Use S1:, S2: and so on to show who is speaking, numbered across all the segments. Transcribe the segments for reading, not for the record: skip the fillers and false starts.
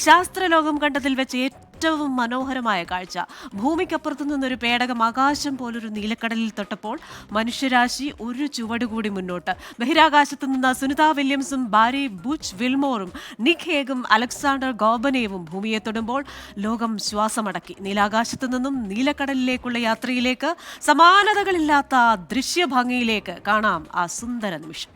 S1: ശാസ്ത്രലോകം കണ്ടതിൽ വെച്ച് ഏറ്റവും മനോഹരമായ കാഴ്ച. ഭൂമിക്കപ്പുറത്തു നിന്നൊരു പേടകം ആകാശം പോലൊരു നീലക്കടലിൽ തൊട്ടപ്പോൾ മനുഷ്യരാശി ഒരു ചുവടുകൂടി മുന്നോട്ട്. ബഹിരാകാശത്ത് നിന്ന് സുനിത വില്യംസും ബാരി ബുച്ച് വിൽമോറും നിക് ഹേഗും അലക്സാണ്ടർ ഗോബനേവും ഭൂമിയെ തൊടുമ്പോൾ ലോകം ശ്വാസമടക്കി. നീലാകാശത്തു നിന്നും നീലക്കടലിലേക്കുള്ള യാത്രയിലേക്ക്, സമാനതകളില്ലാത്ത ദൃശ്യഭംഗിയിലേക്ക് കാണാം ആ സുന്ദര നിമിഷം.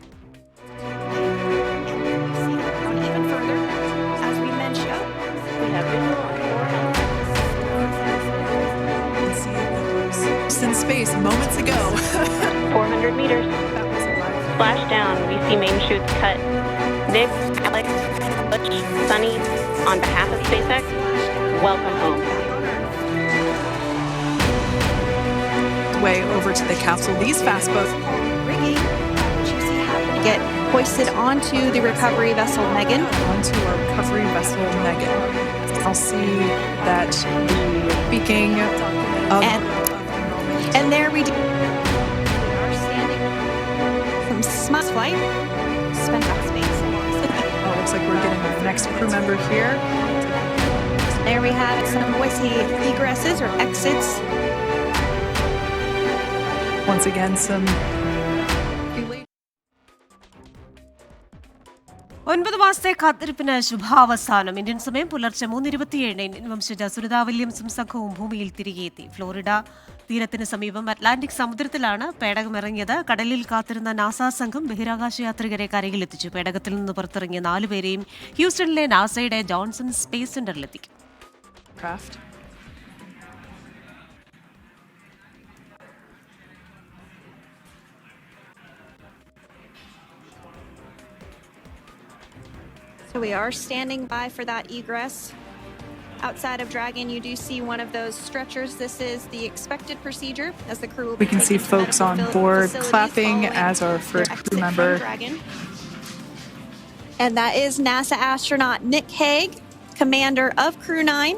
S2: In space moments ago.
S3: 400 meters. Splash down. We see main chutes cut. Nick, Alex, Butch, Sunny, on behalf of SpaceX, welcome home.
S2: Way over to the capsule. These fast boats.
S4: Rigging, which you see happen to get hoisted onto the recovery vessel Megan.
S2: Onto our recovery vessel Megan. I'll see that the speaking of.
S4: And there we do. We are standing from smart flight. Spent that space.
S2: Oh, looks like we're getting our next crew member here.
S4: There we have some voicey egresses or exits.
S2: Once again, some.
S1: 9 മാസത്തെ കാത്തിരിപ്പിന് ശുഭാവസാനം. Indian സമയം പുലർച്ചെ 3:27 Indian വംശജ Sunitha വില്യംസും സംഘവും ഭൂമിയിൽ തിരികെ എത്തി. Florida തീരത്തിന് സമീപം Atlantic സമുദ്രത്തിലാണ് പേടകം ഇറങ്ങിയത്. കടലിൽ കാത്തിരുന്ന നാസ സംഘം ബഹിരാകാശ യാത്രികരെ കരയിലെത്തിച്ചു. പേടകത്തിൽ നിന്ന് പുറത്തിറങ്ങിയ 4 പേരെയും ഹ്യൂസ്റ്റണിലെ നാസയുടെ ജോൺസൺ സ്പേസ് സെന്ററിലെത്തിക്കും.
S4: So we are standing by for that egress. Outside of Dragon, you do see one of those stretchers. This is the expected procedure as the crew will be.
S2: We can see folks on board clapping as our first crew member.
S4: And that is NASA astronaut Nick Hague, commander of Crew 9.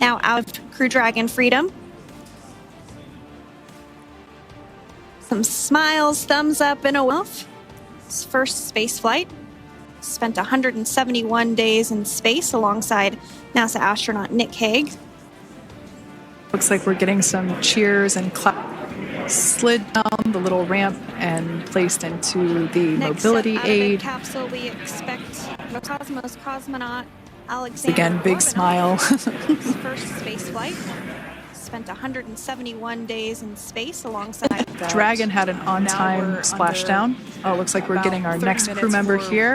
S4: Now out of Crew Dragon Freedom. Some smiles, thumbs up, and a woof. His first space flight. Spent 171 days in space alongside NASA astronaut Nick Hague.
S2: Looks like we're getting some cheers and clap. Slid down the little ramp and placed into the mobility aid.
S4: Capsule, we expect Roscosmos cosmonaut Alexander.
S2: Again, big smile.
S4: His first space flight. Spent 171 days in space alongside.
S2: Dragon had an on-time splashdown. Oh, looks like we're getting our next crew member here.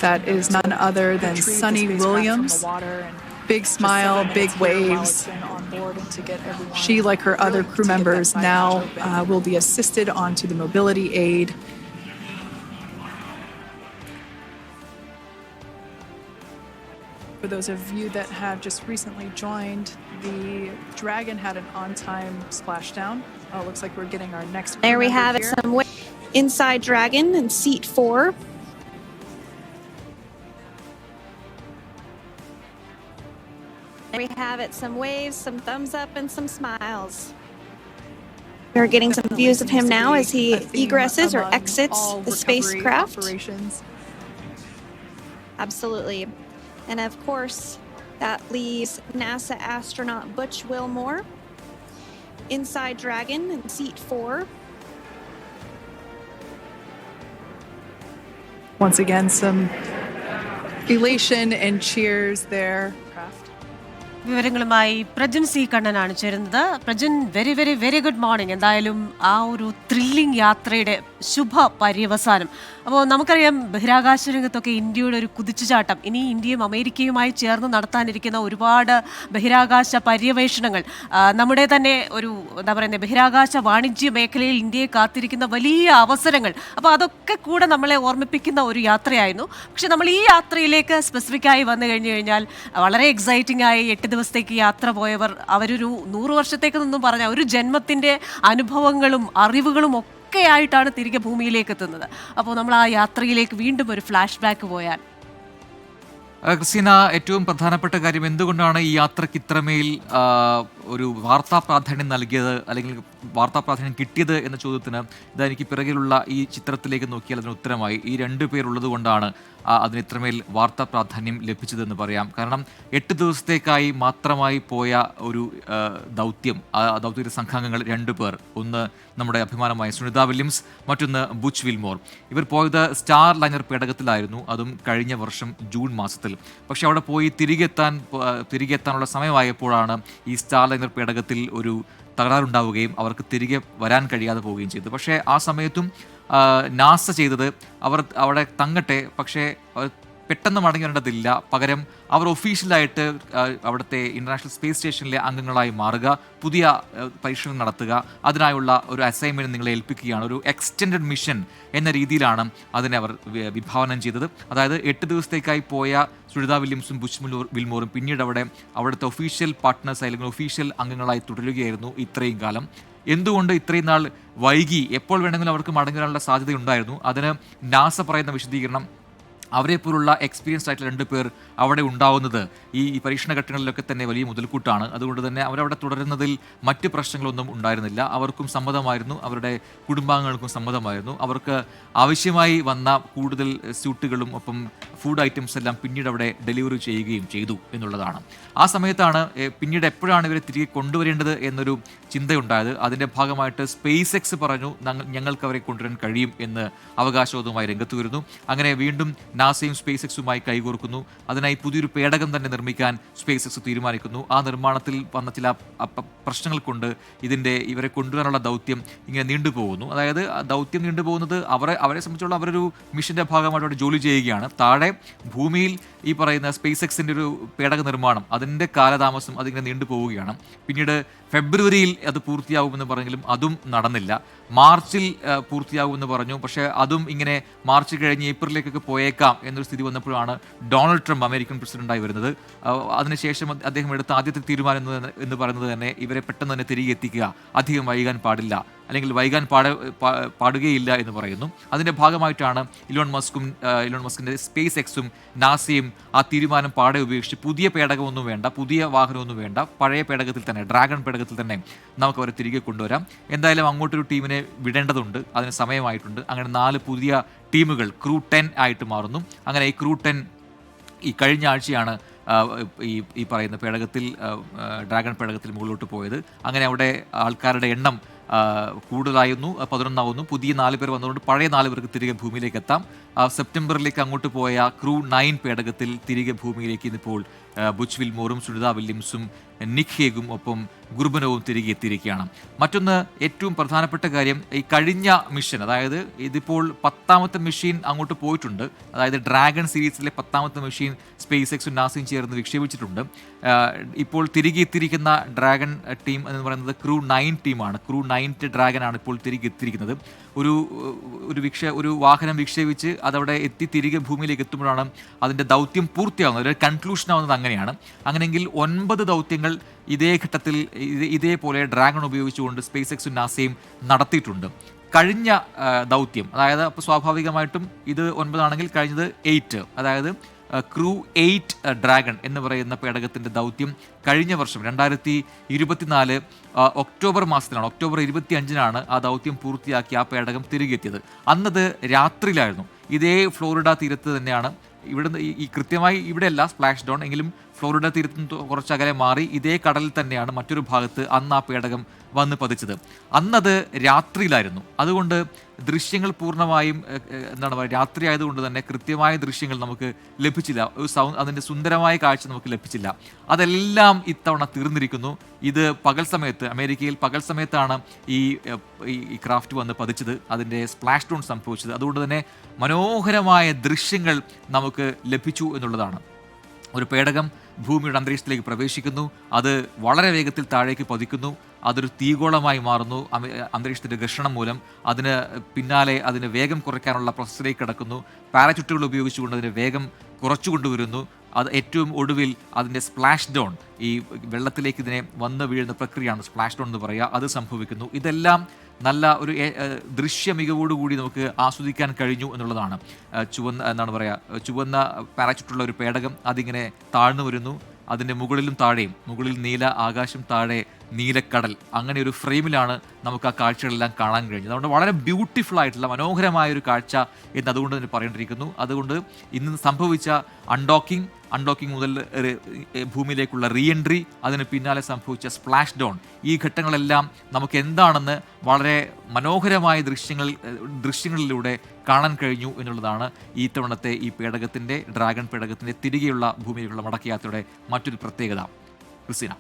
S2: That is none other than Sunny Williams. Big smile, big waves. She, like her other crew members, now will be assisted onto the mobility aid. For those of you that have just recently joined, the Dragon had an on-time splashdown. Oh, looks like we're getting our next crew
S4: There we have
S2: here.
S4: it, some inside Dragon and seat 4. There we have it, some waves, some thumbs up, and some smiles. We're getting some views of him now as he egresses or exits the spacecraft. Absolutely. And of course, that leaves NASA astronaut Butch Wilmore inside Dragon in seat 4.
S2: Once again, some elation and cheers there.
S1: വിവരങ്ങളുമായി Prajan C കണ്ണനാണ് ചേരുന്നത്. Prajan, very very very good morning. എന്തായാലും ആ ഒരു thrilling യാത്രയുടെ ശുഭ പര്യവസാനം. അപ്പോൾ നമുക്കറിയാം ബഹിരാകാശ രംഗത്തൊക്കെ ഇന്ത്യയുടെ ഒരു കുതിച്ചുചാട്ടം. ഇനി ഇന്ത്യയും അമേരിക്കയുമായി ചേർന്ന് നടത്താനിരിക്കുന്ന ഒരുപാട് ബഹിരാകാശ പര്യവേഷണങ്ങൾ, നമ്മുടെ തന്നെ ഒരു എന്താ പറയുന്നത് ബഹിരാകാശ വാണിജ്യ മേഖലയിൽ ഇന്ത്യയെ കാത്തിരിക്കുന്ന വലിയ അവസരങ്ങൾ. അപ്പോൾ അതൊക്കെ കൂടെ നമ്മളെ ഓർമ്മിപ്പിക്കുന്ന ഒരു യാത്രയായിരുന്നു. പക്ഷെ നമ്മൾ ഈ യാത്രയിലേക്ക് സ്പെസിഫിക്കായി വന്നു കഴിഞ്ഞു കഴിഞ്ഞാൽ വളരെ എക്സൈറ്റിംഗ് ആയി 8 ദിവസത്തേക്ക് യാത്ര പോയവർ അവരൊരു 100 വർഷത്തേക്ക് നിന്നും പറഞ്ഞ ഒരു ജന്മത്തിൻ്റെ അനുഭവങ്ങളും അറിവുകളും ഒക്കെ ആയിട്ടാണ് തിരികെ ഭൂമിയിലേക്ക് എത്തുന്നത്. അപ്പോൾ നമ്മൾ ആ യാത്രയിലേക്ക് വീണ്ടും ഒരു ഫ്ലാഷ് ബാക്ക് പോയാൽ.
S5: ക്രിസ്റ്റീന, ഏറ്റവും പ്രധാനപ്പെട്ട കാര്യം എന്തുകൊണ്ടാണ് ഈ യാത്രയ്ക്ക് ഇത്രമേൽ ഒരു വാർത്താ പ്രാധാന്യം നൽകിയത് അല്ലെങ്കിൽ വാർത്താ പ്രാധാന്യം കിട്ടിയത് എന്ന ചോദ്യത്തിന് ഇതാ എനിക്ക് പിറകിലുള്ള ഈ ചിത്രത്തിലേക്ക് നോക്കിയാൽ അതിന് ഉത്തരമായി. ഈ 2 പേരുള്ളത് കൊണ്ടാണ് അതിന് ഇത്രമേൽ വാർത്താ പ്രാധാന്യം ലഭിച്ചതെന്ന് പറയാം. കാരണം 8 ദിവസത്തേക്കായി മാത്രമായി പോയ ഒരു ദൗത്യം, ആ ദൗത്യത്തിലെ സംഘാംഗങ്ങൾ 2 പേർ. ഒന്ന് നമ്മുടെ അഭിമാനമായ സുനിത വില്യംസ്, മറ്റൊന്ന് ബുച്ച് വിൽമോർ. ഇവർ പോയത് സ്റ്റാർ ലൈനർ പേടകത്തിലായിരുന്നു, അതും കഴിഞ്ഞ വർഷം ജൂൺ മാസത്തിൽ. പക്ഷെ അവിടെ പോയി തിരികെ എത്താനുള്ള സമയമായപ്പോഴാണ് ഈ സ്റ്റാർ ലൈനർ പേടകത്തിൽ ഒരു തകരാറുണ്ടാവുകയും അവർക്ക് തിരികെ വരാൻ കഴിയാതെ പോവുകയും ചെയ്തു. പക്ഷേ ആ സമയത്തും നാസ ചെയ്തത് അവർ അവിടെ തങ്ങട്ടെ, പക്ഷേ പെട്ടെന്ന് മടങ്ങി വരേണ്ടതില്ല, പകരം അവർ ഒഫീഷ്യലായിട്ട് അവിടുത്തെ ഇൻ്റർനാഷണൽ സ്പേസ് സ്റ്റേഷനിലെ അംഗങ്ങളായി മാറുക, പുതിയ പരീക്ഷണങ്ങൾ നടത്തുക, അതിനായുള്ള ഒരു അസൈൻമെൻറ്റ് നിങ്ങളെ ഏൽപ്പിക്കുകയാണ്. ഒരു എക്സ്റ്റെൻഡഡ് മിഷൻ എന്ന രീതിയിലാണ് അതിനെ അവർ വിഭാവനം ചെയ്തത്. അതായത് 8 ദിവസത്തേക്കായി പോയ സുനിത വില്യംസും ബുച്ച് വിൽമോറും പിന്നീട് അവിടുത്തെ ഒഫീഷ്യൽ പാർട്ട്നേഴ്സ് അല്ലെങ്കിൽ ഒഫീഷ്യൽ അംഗങ്ങളായി തുടരുകയായിരുന്നു ഇത്രയും കാലം. എന്തുകൊണ്ട് ഇത്രയും നാൾ വൈകി? എപ്പോൾ വേണമെങ്കിലും അവർക്ക് മടങ്ങി വരാനുള്ള സാധ്യതയുണ്ടായിരുന്നു. അതിന് നാസ പറയുന്ന വിശദീകരണം, അവരെപ്പോലുള്ള എക്സ്പീരിയൻസ്ഡ് ആയിട്ടുള്ള 2 പേർ അവിടെ ഉണ്ടാവുന്നത് ഈ പരീക്ഷണ ഘട്ടങ്ങളിലൊക്കെ തന്നെ വലിയ മുതൽക്കൂട്ടാണ്. അതുകൊണ്ട് തന്നെ അവരവിടെ തുടരുന്നതിൽ മറ്റ് പ്രശ്നങ്ങളൊന്നും ഉണ്ടായിരുന്നില്ല. അവർക്കും സമ്മതമായിരുന്നു, അവരുടെ കുടുംബാംഗങ്ങൾക്കും സമ്മതമായിരുന്നു. അവർക്ക് ആവശ്യമായി വന്ന കൂടുതൽ സ്യൂട്ടുകളും ഒപ്പം ഫുഡ് ഐറ്റംസ് എല്ലാം പിന്നീട് അവിടെ ഡെലിവറി ചെയ്യുകയും ചെയ്തു എന്നുള്ളതാണ്. ആ സമയത്താണ് പിന്നീട് എപ്പോഴാണ് ഇവരെ തിരികെ കൊണ്ടുവരേണ്ടത് എന്നൊരു ചിന്തയുണ്ടായത്. അതിൻ്റെ ഭാഗമായിട്ട് സ്പേസ് എക്സ് പറഞ്ഞു ഞങ്ങൾക്ക് അവരെ കൊണ്ടുവരാൻ കഴിയും എന്ന് അവകാശവാദവുമായി രംഗത്ത് വരുന്നു. അങ്ങനെ വീണ്ടും നാസയും സ്പേസ് എക്സുമായി കൈകോർക്കുന്നു. അതിനായി പുതിയൊരു പേടകം തന്നെ നിർമ്മിക്കാൻ സ്പേസ് എക്സ് തീരുമാനിക്കുന്നു. ആ നിർമ്മാണത്തിൽ വന്ന ചില പ്രശ്നങ്ങൾ കൊണ്ട് ഇവരെ കൊണ്ടുവരാനുള്ള ദൗത്യം ഇങ്ങനെ നീണ്ടുപോകുന്നു. അതായത് ദൗത്യം നീണ്ടുപോകുന്നത് അവരെ സംബന്ധിച്ചുള്ള അവരൊരു മിഷന്റെ ഭാഗമായിട്ട് അവിടെ ജോലി ചെയ്യുകയാണ്. താഴെ ഭൂമിയിൽ ഈ പറയുന്ന സ്പേസ് എക്സിൻ്റെ ഒരു പേടക നിർമ്മാണം, അതിൻ്റെ കാലതാമസം അതിങ്ങനെ നീണ്ടുപോവുകയാണ്. പിന്നീട് ഫെബ്രുവരിയിൽ അത് പൂർത്തിയാകുമെന്ന് പറഞ്ഞെങ്കിലും അതും നടന്നില്ല. മാർച്ചിൽ പൂർത്തിയാകുമെന്ന് പറഞ്ഞു. പക്ഷേ അതും ഇങ്ങനെ മാർച്ച് കഴിഞ്ഞ് ഏപ്രിലേക്കൊക്കെ പോയേക്കാം എന്നൊരു സ്ഥിതി വന്നപ്പോഴാണ് ഡൊണാൾഡ് ട്രംപ് അമേരിക്കൻ പ്രസിഡന്റായി വരുന്നത്. അതിനുശേഷം അദ്ദേഹം എടുത്ത ആദ്യത്തെ തീരുമാനം എന്ന് പറയുന്നത് തന്നെ ഇവരെ പെട്ടെന്ന് തന്നെ തിരികെ എത്തിക്കുക, അധികം വൈകാൻ പാടില്ല, അല്ലെങ്കിൽ വൈകാൻ പാടുകയില്ല എന്ന് പറയുന്നു. അതിൻ്റെ ഭാഗമായിട്ടാണ് ഇലോൺ മസ്കിൻ്റെ സ്പേസ് എക്സും നാസയും ആ തീരുമാനം പാടെ ഉപേക്ഷിച്ച് പുതിയ പേടകമൊന്നും വേണ്ട, പുതിയ വാഹനമൊന്നും വേണ്ട, പഴയ പേടകത്തിൽ തന്നെ, ഡ്രാഗൺ പേടകത്തിൽ തന്നെ നമുക്ക് അവരെ തിരികെ കൊണ്ടുവരാം. എന്തായാലും അങ്ങോട്ടൊരു ടീമിനെ വിടേണ്ടതുണ്ട്, അതിന് സമയമായിട്ടുണ്ട്. അങ്ങനെ 4 പുതിയ ടീമുകൾ ക്രൂ 10 ആയിട്ട് മാറുന്നു. അങ്ങനെ ഈ ക്രൂ 10 ഈ കഴിഞ്ഞ ആഴ്ചയാണ് ഈ പറയുന്ന പേടകത്തിൽ, ഡ്രാഗൺ പേടകത്തിൽ മുകളിലോട്ട് പോയത്. അങ്ങനെ അവിടെ ആൾക്കാരുടെ എണ്ണം കൂടുതലായിരുന്നു, 11 ആവുന്നു. പുതിയ 4 പേർ വന്നതുകൊണ്ട് പഴയ 4 പേർക്ക് തിരികെ ഭൂമിയിലേക്ക് എത്താം. സെപ്റ്റംബറിലേക്ക് അങ്ങോട്ട് പോയ ക്രൂ 9 പേടകത്തിൽ തിരികെ ഭൂമിയിലേക്ക് ഇന്നിപ്പോൾ ബുച്ച് വിൽമോറും സുനിത വില്യംസും നിക് ഹേഗും ഒപ്പം ഗുർബനവും തിരികെ എത്തിയിരിക്കുകയാണ്. മറ്റൊന്ന് ഏറ്റവും പ്രധാനപ്പെട്ട കാര്യം, ഈ കഴിഞ്ഞ മിഷൻ, അതായത് ഇതിപ്പോൾ 10ാമത്തെ മെഷീൻ അങ്ങോട്ട് പോയിട്ടുണ്ട്. അതായത് ഡ്രാഗൺ സീരീസിലെ 10ാമത്തെ മെഷീൻ സ്പേസ് എക്സും നാസയും ചേർന്ന് വിക്ഷേപിച്ചിട്ടുണ്ട്. ഇപ്പോൾ തിരികെ എത്തിയിരിക്കുന്ന ഡ്രാഗൺ ടീം എന്ന് പറയുന്നത് ക്രൂ 9 ടീമാണ്. ക്രൂ 9 ഡ്രാഗൺ ആണ് ഇപ്പോൾ തിരികെ എത്തിയിരിക്കുന്നത്. ഒരു വാഹനം വിക്ഷേപിച്ച് അതവിടെ എത്തി തിരികെ ഭൂമിയിലേക്ക് എത്തുമ്പോഴാണ് അതിൻ്റെ ദൗത്യം പൂർത്തിയാകുന്നത്. ഒരു കൺക്ലൂഷൻ ആവുന്നത് അങ്ങനെയാണ്. അങ്ങനെയെങ്കിൽ 9 ദൗത്യങ്ങൾ ഇതേ ഘട്ടത്തിൽ ഇതേപോലെ ഡ്രാഗൺ ഉപയോഗിച്ചുകൊണ്ട് സ്പേസ് എക്സും നാസയും നടത്തിയിട്ടുണ്ട്. കഴിഞ്ഞ ദൗത്യം, അതായത് അപ്പോൾ സ്വാഭാവികമായിട്ടും ഇത് 9 ആണെങ്കിൽ കഴിഞ്ഞത് 8, അതായത് ക്രൂ 8 ഡ്രാഗൺ എന്ന് പറയുന്ന പേടകത്തിൻ്റെ ദൗത്യം കഴിഞ്ഞ വർഷം 2024 ഒക്ടോബർ മാസത്തിലാണ്, ഒക്ടോബർ 25-നാണ് ആ ദൗത്യം പൂർത്തിയാക്കി ആ പേടകം തിരികെ എത്തിയത്. അന്നത് രാത്രിയിലായിരുന്നു. ഇതേ ഫ്ലോറിഡ തീരത്ത് തന്നെയാണ്. ഇവിടുന്ന് ഈ കൃത്യമായി ഇവിടെയല്ല സ്പ്ലാഷ് ഡൗൺ, എങ്കിലും ഫ്ലോറിഡ തീരത്ത് നിന്ന് കുറച്ചകലെ മാറി ഇതേ കടലിൽ തന്നെയാണ് മറ്റൊരു ഭാഗത്ത് അന്ന് ആ പേടകം വന്ന് പതിച്ചത്. അന്നത് രാത്രിയിലായിരുന്നു. അതുകൊണ്ട് ദൃശ്യങ്ങൾ പൂർണ്ണമായും എന്താണ് പറയുക, രാത്രി ആയതുകൊണ്ട് തന്നെ കൃത്യമായ ദൃശ്യങ്ങൾ നമുക്ക് ലഭിച്ചില്ല. അതിൻ്റെ സുന്ദരമായ കാഴ്ച നമുക്ക് ലഭിച്ചില്ല. അതെല്ലാം ഇത്തവണ തീർന്നിരിക്കുന്നു. ഇത് പകൽ സമയത്ത്, അമേരിക്കയിൽ പകൽ സമയത്താണ് ഈ ക്രാഫ്റ്റ് വന്ന് പതിച്ചത്, അതിൻ്റെ സ്പ്ലാഷ് ഡൗൺ സംഭവിച്ചത്. അതുകൊണ്ട് തന്നെ മനോഹരമായ ദൃശ്യങ്ങൾ നമുക്ക് ലഭിച്ചു എന്നുള്ളതാണ്. ഒരു പേടകം ഭൂമിയുടെ അന്തരീക്ഷത്തിലേക്ക് പ്രവേശിക്കുന്നു, അത് വളരെ വേഗത്തിൽ താഴേക്ക് പതിക്കുന്നു, അതൊരു തീഗോളമായി മാറുന്നു. അന്തരീക്ഷത്തിൻ്റെ ഘർഷണം മൂലം അതിന് പിന്നാലെ അതിന് വേഗം കുറയ്ക്കാനുള്ള പ്രോസസ്സിലേക്ക് കടക്കുന്നു. പാരച്യൂട്ടുകൾ ഉപയോഗിച്ചുകൊണ്ട് അതിന് വേഗം കുറച്ചുകൊണ്ടുവരുന്നു. അത് ഏറ്റവും ഒടുവിൽ അതിൻ്റെ സ്പ്ലാഷ് ഡൗൺ, ഈ വെള്ളത്തിലേക്ക് ഇതിനെ വന്ന് വീഴുന്ന പ്രക്രിയയാണ് സ്പ്ലാഷ് ഡൗൺ എന്ന് പറയുക, അത് സംഭവിക്കുന്നു. ഇതെല്ലാം നല്ല ഒരു ദൃശ്യ മികവോടുകൂടി നമുക്ക് ആസ്വദിക്കാൻ കഴിഞ്ഞു എന്നുള്ളതാണ്. ചുവന്ന പാരച്യൂട്ടുള്ള ഒരു പേടകം അതിങ്ങനെ താഴ്ന്നു വരുന്നു, അതിൻ്റെ മുകളിലും താഴെയും, മുകളിൽ നീല ആകാശം, താഴെ നീലക്കടൽ, അങ്ങനെ ഒരു ഫ്രെയിമിലാണ് നമുക്ക് ആ കാഴ്ചകളെല്ലാം കാണാൻ കഴിഞ്ഞത്. അതുകൊണ്ട് വളരെ ബ്യൂട്ടിഫുൾ ആയിട്ടുള്ള മനോഹരമായ ഒരു കാഴ്ച എന്ന് അതുകൊണ്ട് തന്നെ പറയേണ്ടിയിരിക്കുന്നു. അതുകൊണ്ട് ഇന്ന് സംഭവിച്ച അൺഡോക്കിംഗ് മുതൽ ഭൂമിയിലേക്കുള്ള റീ എൻട്രി, അതിന് പിന്നാലെ സംഭവിച്ച സ്പ്ലാഷ് ഡൗൺ, ഈ ഘട്ടങ്ങളെല്ലാം നമുക്ക് എന്താണെന്ന് വളരെ മനോഹരമായ ദൃശ്യങ്ങളിലൂടെ കാണാൻ കഴിഞ്ഞു എന്നുള്ളതാണ് ഈ തവണത്തെ ഈ പേടകത്തിൻ്റെ, ഡ്രാഗൺ പേടകത്തിൻ്റെ തിരികെയുള്ള ഭൂമിയിലേക്കുള്ള മടക്കയാത്രയുടെ മറ്റൊരു പ്രത്യേകത. ക്രിസ്റ്റീന.